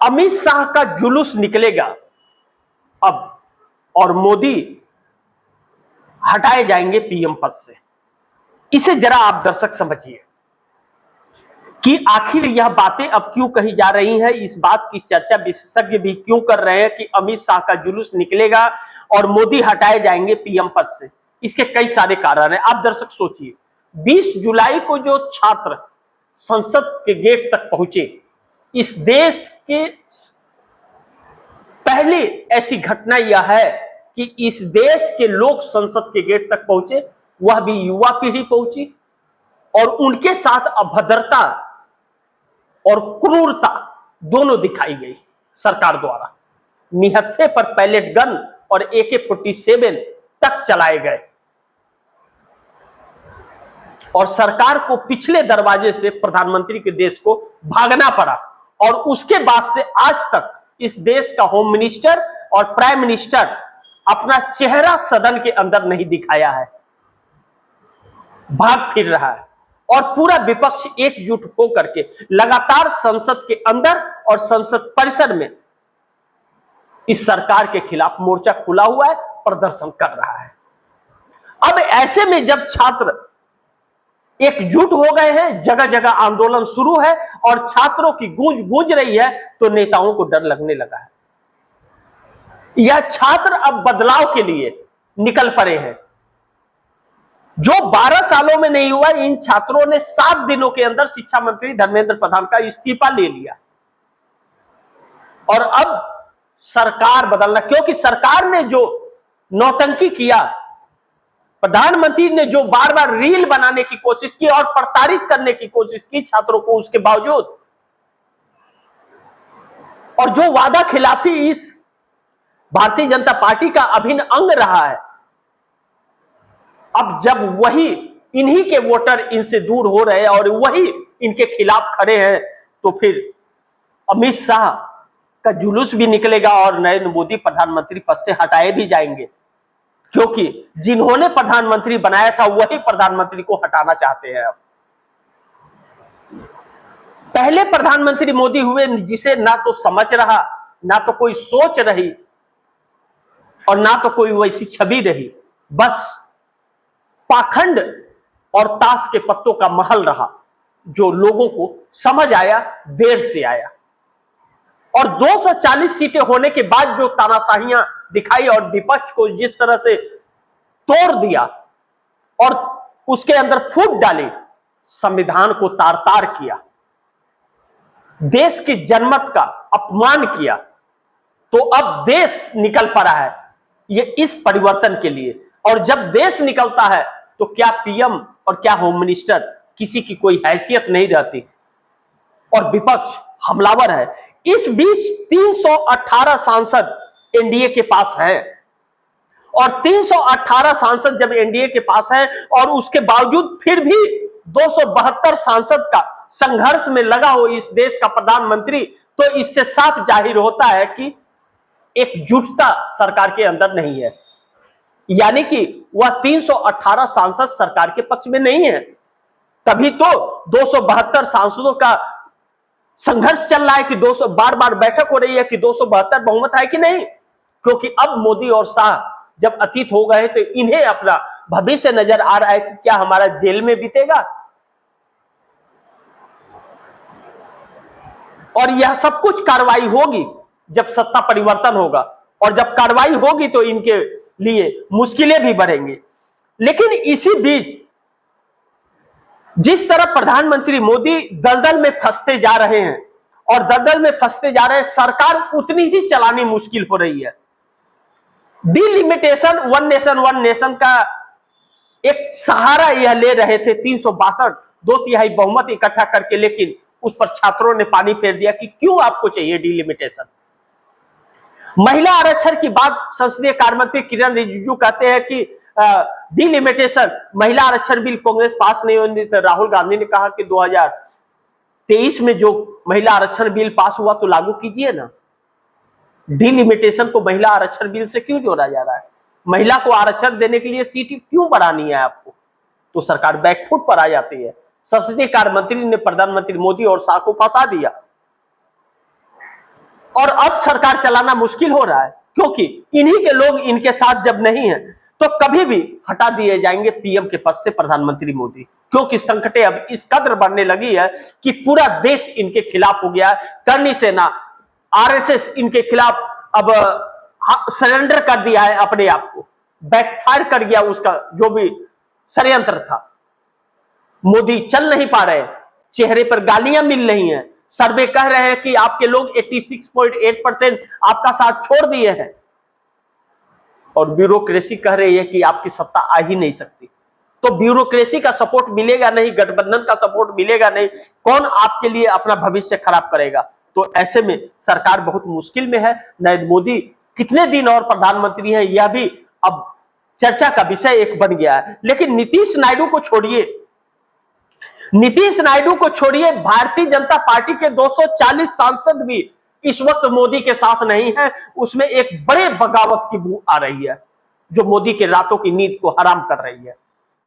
अमित शाह का जुलूस निकलेगा अब और मोदी हटाए जाएंगे पीएम पद से। इसे जरा आप दर्शक समझिए कि आखिर यह बातें अब क्यों कही जा रही हैं। इस बात की चर्चा विशेषज्ञ भी क्यों कर रहे हैं कि अमित शाह का जुलूस निकलेगा और मोदी हटाए जाएंगे पीएम पद से। इसके कई सारे कारण हैं। आप दर्शक सोचिए, 20 जुलाई को जो छात्र संसद के गेट तक पहुंचे, इस देश के पहली ऐसी घटना यह है कि इस देश के लोग संसद के गेट तक पहुंचे, वह भी युवा पीढ़ी पहुंची और उनके साथ अभद्रता और क्रूरता दोनों दिखाई गई सरकार द्वारा। निहत्थे पर पैलेट गन और AK-47 तक चलाए गए और सरकार को पिछले दरवाजे से प्रधानमंत्री के देश को भागना पड़ा और उसके बाद से आज तक इस देश का होम मिनिस्टर और प्राइम मिनिस्टर अपना चेहरा सदन के अंदर नहीं दिखाया है, भाग फिर रहा है और पूरा विपक्ष एकजुट होकर के लगातार संसद के अंदर और संसद परिसर में इस सरकार के खिलाफ मोर्चा खुला हुआ है, प्रदर्शन कर रहा है। अब ऐसे में जब छात्र एकजुट हो गए हैं, जगह जगह आंदोलन शुरू है और छात्रों की गूंज गूंज रही है, तो नेताओं को डर लगने लगा है। यह छात्र अब बदलाव के लिए निकल पड़े हैं, जो 12 सालों में नहीं हुआ। इन छात्रों ने 7 दिनों के अंदर शिक्षा मंत्री धर्मेंद्र प्रधान का इस्तीफा ले लिया और अब सरकार बदलना, क्योंकि सरकार ने जो नौटंकी किया, प्रधानमंत्री ने जो बार बार रील बनाने की कोशिश की और प्रताड़ित करने की कोशिश की छात्रों को, उसके बावजूद, और जो वादा खिलाफी इस भारतीय जनता पार्टी का अभिन्न अंग रहा है, अब जब वही इन्हीं के वोटर इनसे दूर हो रहे हैं और वही इनके खिलाफ खड़े हैं, तो फिर अमित शाह का जुलूस भी निकलेगा और नरेंद्र मोदी प्रधानमंत्री पद से हटाए भी जाएंगे, क्योंकि जिन्होंने प्रधानमंत्री बनाया था वही प्रधानमंत्री को हटाना चाहते हैं। अब पहले प्रधानमंत्री मोदी हुए, जिसे ना तो समझ रहा, ना तो कोई सोच रही और ना तो कोई वैसी छवि रही, बस पाखंड और ताश के पत्तों का महल रहा, जो लोगों को समझ आया देर से आया। और 240 सीटें होने के बाद जो तानाशाहियां दिखाई और विपक्ष को जिस तरह से तोड़ दिया और उसके अंदर फूट डाली, संविधान को तार तार किया, देश की जनमत का अपमान किया, तो अब देश निकल पड़ा है ये इस परिवर्तन के लिए। और जब देश निकलता है तो क्या पीएम और क्या होम मिनिस्टर, किसी की कोई हैसियत नहीं रहती और विपक्ष हमलावर है। इस बीच 318 सांसद एनडीए के पास हैं और 318 सांसद जब एनडीए के पास हैं और उसके बावजूद फिर भी 272 सांसद का संघर्ष में लगा हो इस देश का प्रधानमंत्री, तो इससे साफ जाहिर होता है कि एकजुटता सरकार के अंदर नहीं है, यानी कि वह 318 सांसद सरकार के पक्ष में नहीं है। तभी तो 272 सांसदों का संघर्ष चल रहा है कि 200 बार बार बैठक हो रही है कि 272 बहुमत है कि नहीं, क्योंकि अब मोदी और शाह जब अतीत हो गए तो इन्हें अपना भविष्य नजर आ रहा है कि क्या हमारा जेल में बीतेगा। और यह सब कुछ कार्रवाई होगी जब सत्ता परिवर्तन होगा, और जब कार्रवाई होगी तो इनके लिए मुश्किलें भी बढ़ेंगी। लेकिन इसी बीच जिस तरह प्रधानमंत्री मोदी दलदल में फंसते जा रहे हैं और दलदल में फंसते जा रहे हैं, सरकार उतनी ही चलानी मुश्किल हो रही है। Delimitation, one nation one nation का एक सहारा यह ले रहे थे 362 2/3 बहुमत इकट्ठा करके, लेकिन उस पर छात्रों ने पानी फेर दिया कि क्यों आपको चाहिए डिलिमिटेशन। महिला आरक्षण की बात संसदीय कार्य मंत्री किरण रिजिजू कहते हैं कि डिलिमिटेशन, महिला आरक्षण बिल कांग्रेस पास नहीं होने देती। राहुल गांधी ने कहा कि 2023 में जो महिला आरक्षण बिल पास हुआ तो लागू कीजिए ना। डिलिमिटेशन को महिला आरक्षण बिल से क्यों जोड़ा जा रहा है? महिला को आरक्षण देने के लिए सीट क्यों बढ़ानी है आपको? तो सरकार बैकफुट पर आ जाती है। संसदीय कार्य मंत्री ने प्रधानमंत्री मोदी और शाह को फंसा दिया। और अब सरकार चलाना मुश्किल हो रहा है, क्योंकि इन्हीं के लोग इनके साथ जब नहीं है तो कभी भी हटा दिए जाएंगे पीएम के पद से प्रधानमंत्री मोदी, क्योंकि संकटें अब इस कदर बढ़ने लगी है कि पूरा देश इनके खिलाफ हो गया है। करनी सेना, आरएसएस इनके खिलाफ अब सरेंडर कर दिया है अपने आप को, बैकफायर कर गया उसका जो भी षड्यंत्र था। मोदी चल नहीं पा रहे, चेहरे पर गालियां मिल रही हैं, सर्वे कह रहे हैं कि आपके लोग 86.8% आपका साथ छोड़ दिए हैं, और ब्यूरोक्रेसी कह रही है कि आपकी सत्ता आ ही नहीं सकती। तो ब्यूरोक्रेसी का सपोर्ट मिलेगा नहीं, गठबंधन का सपोर्ट मिलेगा नहीं, कौन आपके लिए अपना भविष्य खराब करेगा? तो ऐसे में सरकार बहुत मुश्किल में है। नरेंद्र मोदी कितने दिन और प्रधानमंत्री हैं, यह भी अब चर्चा का विषय एक बन गया है। लेकिन नीतीश नायडू को छोड़िए, नीतीश नायडू को छोड़िए, भारतीय जनता पार्टी के 240 सांसद भी इस वक्त मोदी के साथ नहीं है। उसमें एक बड़े बगावत की बू आ रही है, जो मोदी के रातों की नींद को हराम कर रही है।